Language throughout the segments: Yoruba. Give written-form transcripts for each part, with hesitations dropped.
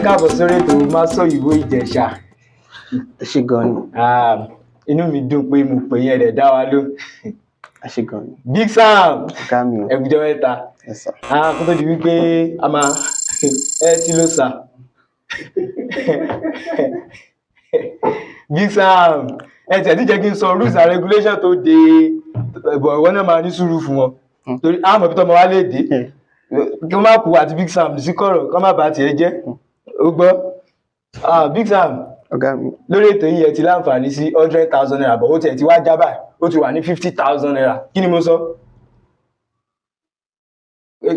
káàbọ̀ sórí ètò Máṣòyìnbó Ìjẹ̀ṣà. Ẹ ṣé gan ni. Inú mi dùn pé mo pè yín ẹ̀dẹ̀ dá wa lóhùn. Ẹ ṣé gan ni. Big Sam Ọ̀gá mi o. ẹ̀kújọ́ mẹ́ta. Yes sir. Kó tó di wípé a máa tí ló sà. Big Sam tẹ̀ tí jẹ́ kí n sọ rules and regulations tó de ìwọ náà máa ní sùúrù fún wọn. Torí àwọn ọmọ bí tọ́mọ wa lè dé kí wọ́n má kú àti Big Sam sí kọ̀rọ̀ kí wọ́n má bàa tiẹ̀ jẹ́. Ó gbọ́. Big Sam Ọ̀gá mi. lórí ètò yìí ẹ ti láǹfààní sí 100,000 naira bọ̀ ó tiẹ̀ ti wá já báyìí ó ti wà ní 50,000 naira. Kí ni mo sọ?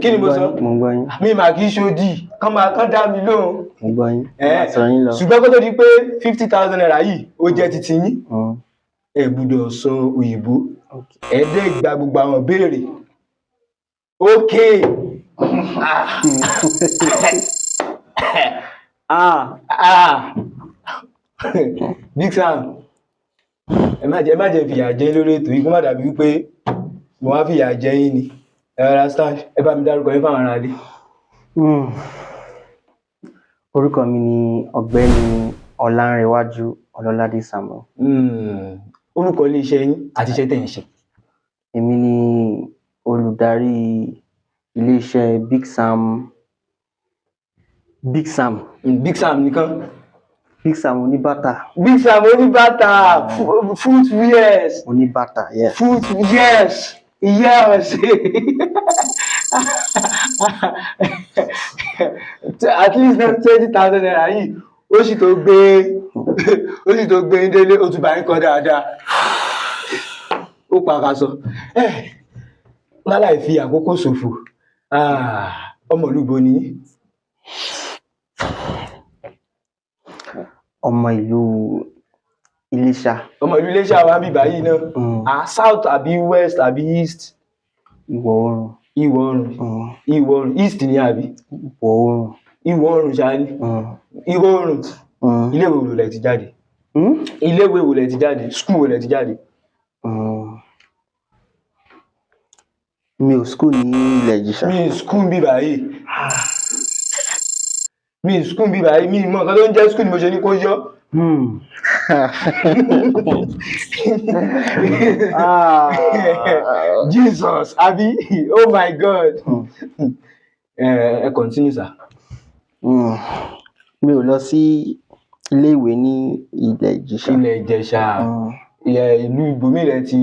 Kí ni mo sọ? Mo gbọ́ yín. Mi mà kì í ṣòdì kán dá mi lóhùn. Mo gbọ́ yín. Má sọ yín lọ. Ṣùgbọ́n kó tó di pé 50,000 naira yìí ó jẹ́ titi yín. Ẹ gbọ́dọ̀ sọ òyìnbó. Ẹ dẹ́ gba gbogbo àwọn béèrè. Okay. Big Sam ẹ má jẹ́ fìyà jẹ lórí ètò yìí kó má dàbí wípé mo wá fìyà jẹ yín ni. Ẹ bá mi dárúkọ yín fáwọn aráalé. Orúkọ mi ni Ọ̀gbẹ́ni Ọlánrewájú Ọlọ́ládé Samuel. Orúkọ ilé-iṣẹ́ yín àti iṣẹ́ tẹ̀ ń ṣe. Èmi ni olùdarí ilé-iṣẹ́ Big Sam nìkan. Big Sam oníbàtà. Big Sam oníbàtà footwears. Oníbàtà, yes. Yes. At least 20,000 naira yìí ó sì tó gbé yín délé ó tún bá yín kọ́ dáadáa. Ó pàkàṣọ. Láláì fi àkókò ṣòfò. Ọmọ ìlú bo ni yín? Ọmọ ìlú Iléṣà. Ọmọ ìlú Iléṣà wa ń bì báyìí náà. South àbí west àbí east? Ìwọ̀ oòrùn. East ni àbí? Ìwọ̀ Ìwọ̀ oòrùn. oòrùn ṣáá ní. Ìwọ̀ oòrùn. Iléèwé wo lẹ ti jáde? Iléèwé wo lẹ ti jáde? School wo lẹ ti jáde? Mi ò school ní ilẹ̀ Ìjẹ̀ṣà. Mi school bí báyìí. Mi mọ̀ nǹkan tó ń jẹ́ school ni mo ṣe ní kó yọ. Jesus, àbí? Oh my God. Ẹ continue sir. Mi ò lọ sí ilé ìwé ní ilẹ̀ Ìjẹ̀ṣà. Ilẹ̀ Ìjẹ̀ṣà. Ìlú ibòmí rẹ ti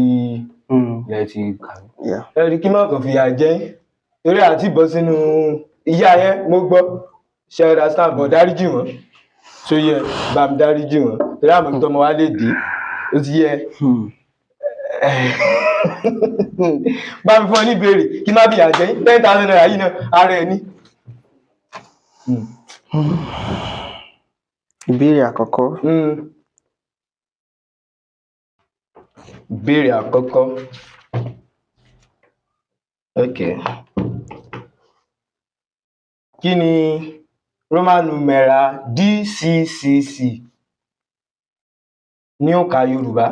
kàwé. Ẹ rí kí má kàn fìyà jẹ yín. Torí àti bọ́ sínú ìyá yẹn mo gbọ́. Ṣé ẹ understand bọ̀ dáríjì wọ́n? Ṣó yẹ bá mi dáríjì wọ́n? Torí àmọ́ kí tọmọ wa lè dé. Ó ti yẹ. Bá mi fún ọ ní ìbéèrè kí má fìyà jẹ yín. 10,000 naira yìí náà ara ẹ ní. Ìbéèrè àkọ́kọ́. Ìbéèrè àkọ́kọ́. Okay. Kí ni Roman numeral DCCC ní òǹkà Yorùbá?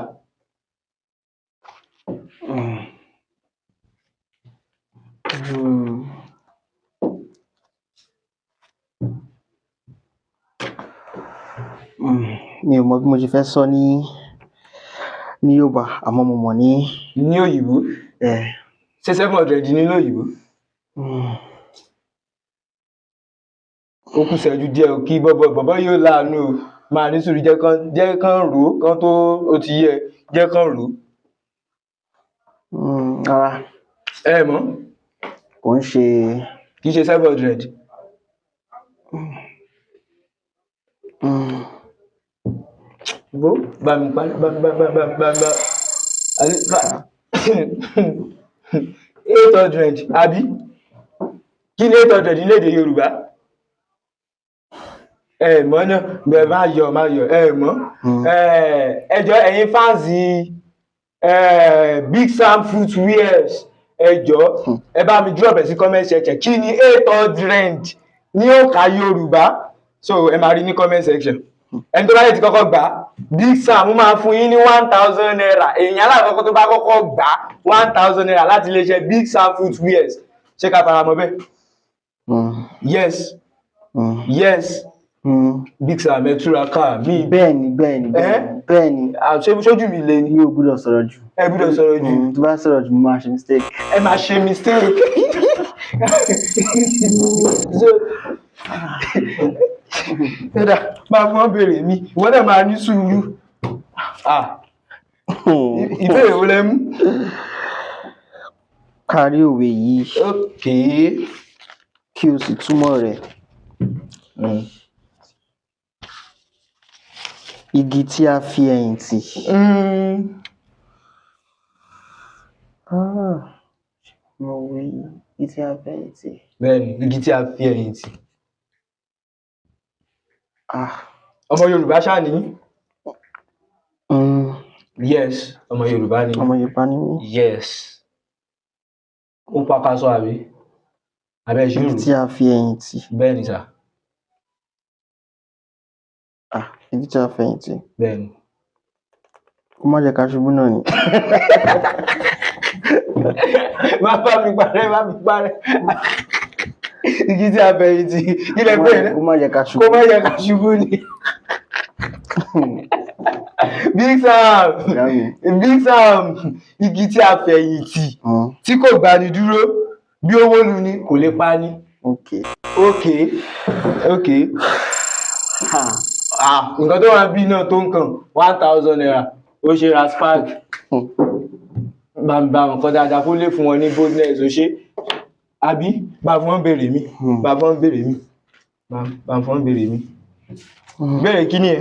Mi ò mọ̀ bí mo ṣe fẹ́ sọ ní Yorùbá àmọ́ mo mọ̀ ní òyìnbó. Ṣé 700 ní lóyìnbó? Ó kù ṣẹ́jú díẹ̀ kí bọ́bọ́ yóò láàánú o. Máa ní sùúrù jẹ́ kán rò ó kán tó ó ti yẹ jẹ́ kán rò ó. Rárá. Ẹ mọ̀? Kò ń ṣe. Kì í ṣe 700. Bó bá mi pa 800 àbí? Kí ni 800 ní èdè Yorùbá? Ẹ mọ̀ náà bẹ́ẹ̀ má yọ ẹ mọ̀. Ẹ jọ̀ọ́ ẹ̀yin fáǹsì Big Sam footwears ẹ jọ̀ọ́ ẹ bá mi drop ẹ sí comment section kí ni 800 ní òǹkà Yorùbá. So ẹ máa rí ní comment section. Ẹni tó bá yẹ ti kọ́kọ́ gbà Big Sam máa fún yín ní 1,000 naira. Èèyàn alákọ̀ọ́kọ́ tó bá kọ́kọ́ gbà 1,000 naira láti iléeṣẹ́ Big Sam footwears. Ṣé ká fara mọ́ bẹ́ẹ̀? Yes. Big Sam ẹ túraká mi. Bẹ́ẹ̀ni. Ṣojú mi le ni. Mi ò gbọ́dọ̀ sọ̀rọ̀ jù. Ẹ gbọ́dọ̀ sọ̀rọ̀ jù. Tó bá sọ̀rọ̀ jù mo máa ṣe mistake. Ẹ máa ṣe mistake. Ẹ̀dá máa fún wọn béèrè mi ìwọ náà máa ní sùúrù. Ìbéèrè wo lẹ mú? Kárí òwe yìí. Okay. Kí o sì túmọ̀ rẹ̀. Igi tí a fi ẹ̀yìn tì. Mo wí igi tí a fi ẹ̀yìn tì. Bẹ́ẹ̀ni, igi tí a fi ẹ̀yìn tì. Ọmọ Yorùbá ṣáà ní? Yes, ọmọ Yorùbá ni. Ọmọ Yorùbá ni mí. Yes. Ó pakasọ àbí? Abẹ́ ìṣirò. Igi tí a fi ẹ̀yìn tì. Bẹ́ẹ̀ni sà. Igi tí a fi ẹ̀yìn tì. Bẹ́ẹ̀ni. Kó má jẹ́ ká ṣubú náà ni. Má bá mi parẹ́. Igi tí a fi ẹ̀yìn tì. Ilẹ̀ bẹ́ẹ̀. Kó má jẹ́ ká ṣubú. Kó má jẹ́ ká ṣubú ni. Big Sam, igi tí a fẹ̀yìn tì tí kò gbani dúró bí owó lu ni kò lè pa ni. Okay. Nǹkan tó wà bí náà tó nǹkan 1,000 naira ó ṣe ra spark. Bá nǹkan dáadáa kó lè fún wọn ní boldness ó ṣe. Àbí bá fún wọn béèrè mi. Béèrè kí ni ẹ?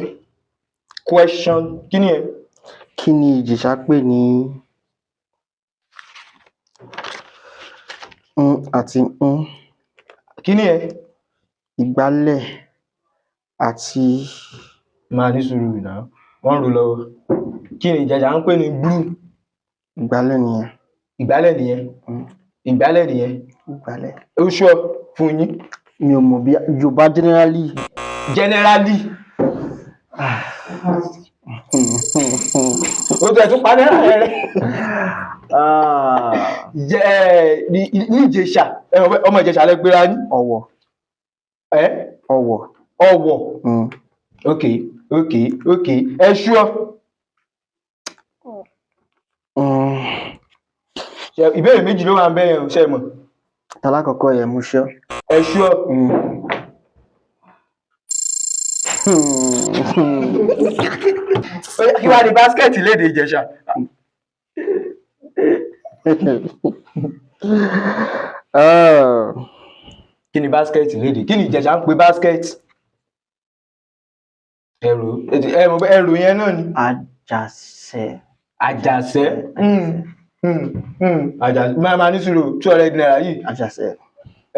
Question kí ni ẹ? Kí ni Ìjẹ̀ṣà pè ní àti Kí ni ẹ? Ìgbálẹ̀ àti. Máa ní sùúrù náà wọ́n rò lọ́wọ́. Kí ni Ìjẹ̀ṣà ń pè ní blue? Ìgbálẹ̀ nìyẹn. Ìgbálẹ̀. Ó ṣọ́ fún yín? Mi ò mọ̀ bí Yorùbá generally. Ó tẹ̀ tún padà rẹ̀. Ní Ìjẹ̀ṣà ọmọ Ìjẹ̀ṣà lẹ gbéra ní? Ọ̀wọ̀. Okay. Ẹ ṣúọ́. Ìbéèrè méjì ló wà ń bẹ̀rẹ̀ ṣe mọ̀. Alákọ̀ọ́kọ́ yẹn mú ṣọ́. Ẹ ṣúọ́. Kí wá ní báskẹ̀tì lédè Ìjẹ̀ṣà? Kí ni báskẹ̀tì lédè? Kí ni Ìjẹ̀ṣà ń pe báskẹ̀tì? Ẹrù yẹn náà ni. Àjàṣẹ́. Máa ní sùúrù 200 naira yìí. Àjàṣẹ́.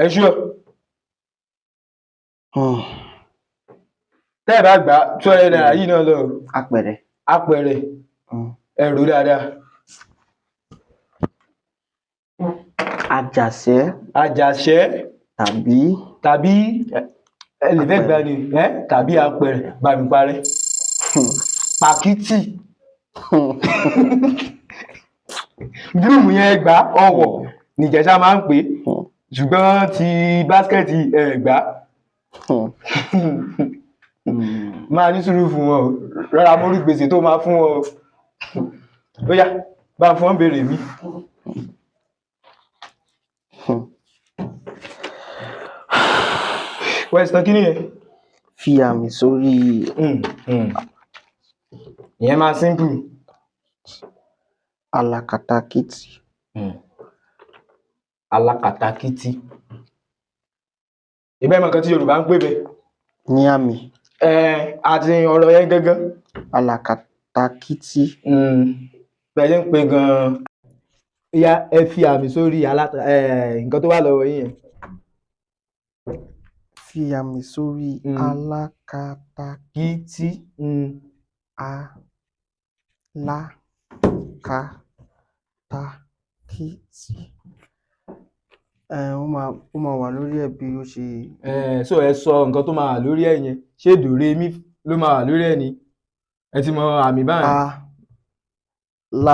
Ẹ ṣúọ́. Tẹ́ ẹ̀ bá gbà 200 naira yìí náà lọ. Apẹ̀rẹ̀. Ẹrù dáadáa. Àjàṣẹ́. Tàbí ẹlẹ́fẹ́ gbà ni tàbí apẹ̀rẹ̀ bá mi parẹ́. Pàkítì. Blue yẹn gbà Ọ̀wọ̀ ní Ìjẹ̀ṣà máa ń pè ṣùgbọ́n ti báskẹ̀tì ẹ̀gbá. Máa ní sùúrù fún wọn rárá mórí gbèsè tó máa fún wọn. Ó yá bá fún wọn béèrè mi. Question kí ni ẹ? Fi àmì sórí. Ìyẹn máa simple. Alákatakítí. Ìbẹ́ mọ̀ kan tí Yorùbá ń pè bẹ́. Ní àmì. Àti ọ̀rọ̀ yẹn gangan. Alákatakítí. Bẹ́ẹ̀ ń pè gan-an. Ìyá ẹ fi àmì sórí nǹkan tó wà lọ́wọ́ yín yẹn. Fi àmì sórí alákatakítí. Alákatakítí. Ó máa wà lórí ẹ̀ bí ó ṣe. So ẹ sọ nǹkan tó máa wà lórí ẹ̀ yẹn ṣé dòrémí ló máa wà lórí ẹ̀ ni ẹ ti mọ àmì báyìí.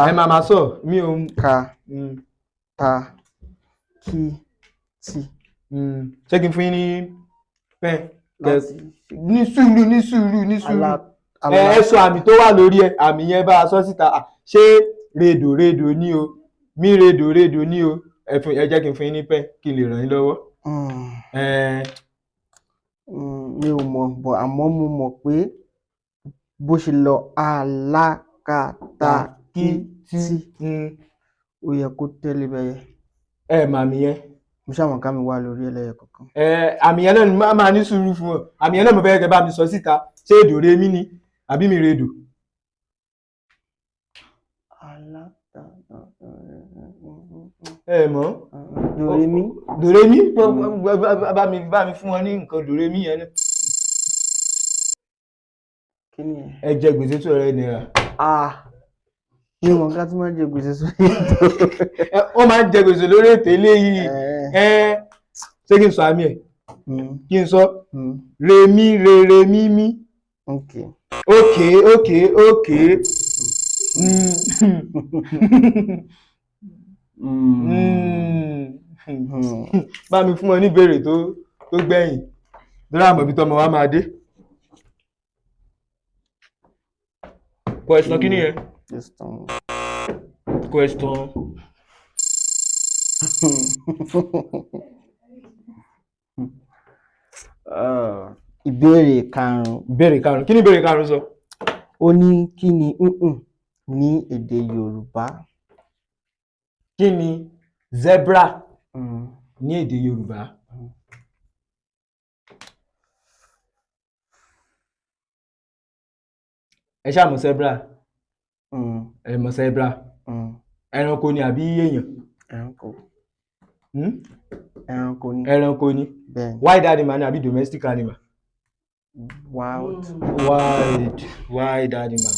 Ẹ máa sọ mi ò. Katakítí. Ṣé kí n fún yín ní pẹ́ẹ̀n? ní sùúrù Àlá. ẹ sọ àmì tó wà lórí ẹ, àmì yẹn bá a sọ síta. Ṣé rèdò ní o, mí rèdò ní o, ẹ jẹ́ kí n fún yín ní pẹ́ kí n lè ràn yín lọ́wọ́. Mi ò mọ̀ bọ̀ àmọ́ mo mọ̀ pé bó ṣe lọ alákatakítí ó yẹ kó tẹ́lẹ̀ bẹ́yẹ. Ẹ mà mí yẹn. Mo ṣàmọ̀ ká mi wá lórí ẹlẹ́yẹ kankan. Àmì yẹn náà ni máa ní sùúrù fún ọ. Àmì yẹn náà mo fẹ́ kẹ́ bá mi sọ síta. Ṣé èdò re mí ni àbí mi rèdò? Ẹ mọ̀? Dòrémí. Dòrémí? Bá mi fún wọn ní nǹkan dòrémí yẹn náà. Kí ni ẹ? Ẹ jẹ gbèsè £200. Mi ò mọ̀ ká tí máa ń jẹ gbèsè sórí ètò. Wọ́n máa ń jẹ gbèsè lórí ètò eléyìí. Ṣé kí n sọ àmì ẹ̀? Kí n sọ? Rèmí mímí. Okay. Bá mi fún wọn ní ìbéèrè tó gbẹ̀yìn lórí àmọ́ ibi tọ́mọ wa máa dé. Question kí ni yẹn? Question. Ìbéèrè karùn-ún. Kí ni ìbéèrè karùn-ún sọ? Ó ní kí ni ní èdè Yorùbá? Kí ni zebra ní èdè Yorùbá? Ẹ ṣáà mọ̀ zebra? Ẹ mọ̀ zebra? Ẹranko ni àbí èèyàn? Ẹranko ni. Wild animal ni àbí domestic animal? Wild animal.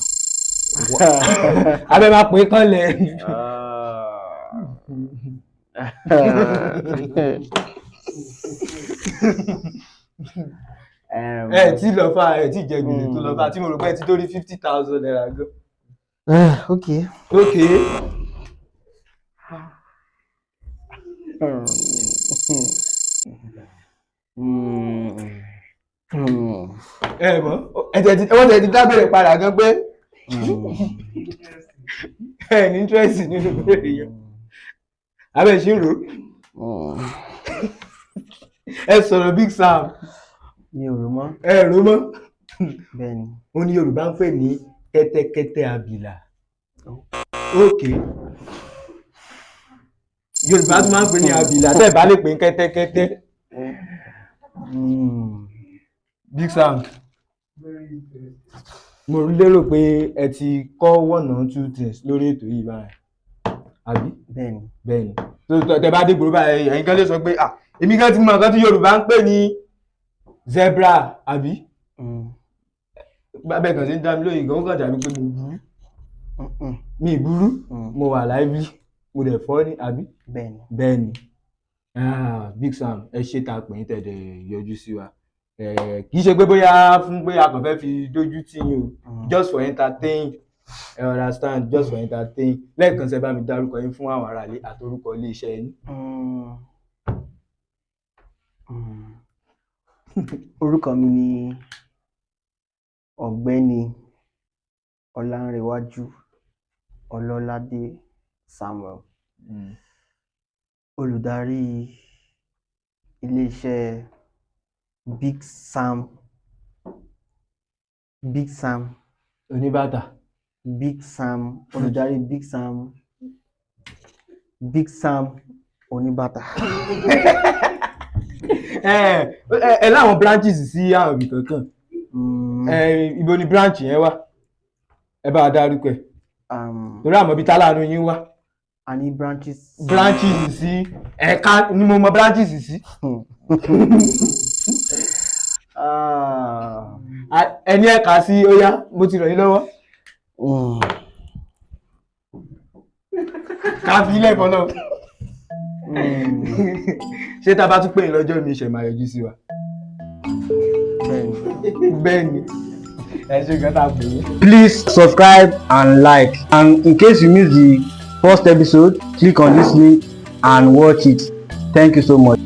Abẹ́ máa pè é kánlẹ̀. Ẹ tí lọ fà, ẹ tí jẹ gbèsè tó lọ fà tí mo rò pé ẹ ti tó rí £50,000 gan. Okay. Ẹ mọ̀ wọ́n ti dábẹ̀rẹ̀ padà gan pé ẹ ní interest nínú ìbéèrè yẹn. Abẹ́ ṣì ń rò. Ẹ sọ̀rọ̀ Big Sam. Mi ò rò mọ́. Ẹ rò mọ́. Bẹ́ẹ̀ni. Ó ní Yorùbá ń pè ní kẹ́tẹ́kẹ́tẹ́ abìlà. Okay. Yorùbá tún máa ń pè ní abìlà tẹ́ ẹ bá lè pè ní kẹ́tẹ́kẹ́tẹ́. Big Sam. Mo lérò pé ẹ ti kọ́ 1 or 2 things lórí ètò yìí báyìí. Àbí? Bẹ́ẹ̀ni. Tẹ́ bá dé gbòòrò báyìí ẹ̀yin kan lè sọ pé èmi kan ti mọ nǹkan tí Yorùbá ń pè ní zebra àbí? Bẹ́ẹ̀ kan ṣe ń dá mi lóyìn gan, ó kàn dàbí pé mo burú. Mi burú, mo wà lively, mo dẹ̀ funny àbí? Bẹ́ẹ̀ni. Big Sam, ẹ ṣé tá a pè yín tẹ̀dẹ̀ yọjú sí wa. Kì í ṣe pé bóyá fún pé a kàn fẹ́ fi dójú tì yín o, just for entertain. You understand? Just for entertain. Lẹ́ẹ̀kan ṣe bá mi dárúkọ yín fún àwọn aráalé àtorúkọ ilé iṣẹ́ yín. Orúkọ mi ni Ọ̀gbẹ́ni Ọlánrewájú Ọlọ́ládé Samuel, olùdarí ilé-iṣẹ́ Big Sam Oníbàtà. Olùdarí Big Sam Oníbàtà. Ẹ láwọn branches sí àwọn ibì kankan. Ibo ni branch yẹn wà? Ẹ bá a dárúkọ ẹ̀. Torí àmọ́ ibi táláàánú yín wà. A ní branches sí ẹ̀ka ni mo mọ branches sí. Ẹni ẹ̀ka sí ó yá, mo ti ràn yín lọ́wọ́. Ká fi ilé ìfọ́n náà. Ṣé tá a bá tún pè yín lọ́jọ́ mi ṣe máa yọjú sí wa? Bẹ́ẹ̀ni. Ẹ ṣé gan tá a pè yín. Please subscribe and like, and in case you miss the first episode, click on this link and watch it. Thank you so much.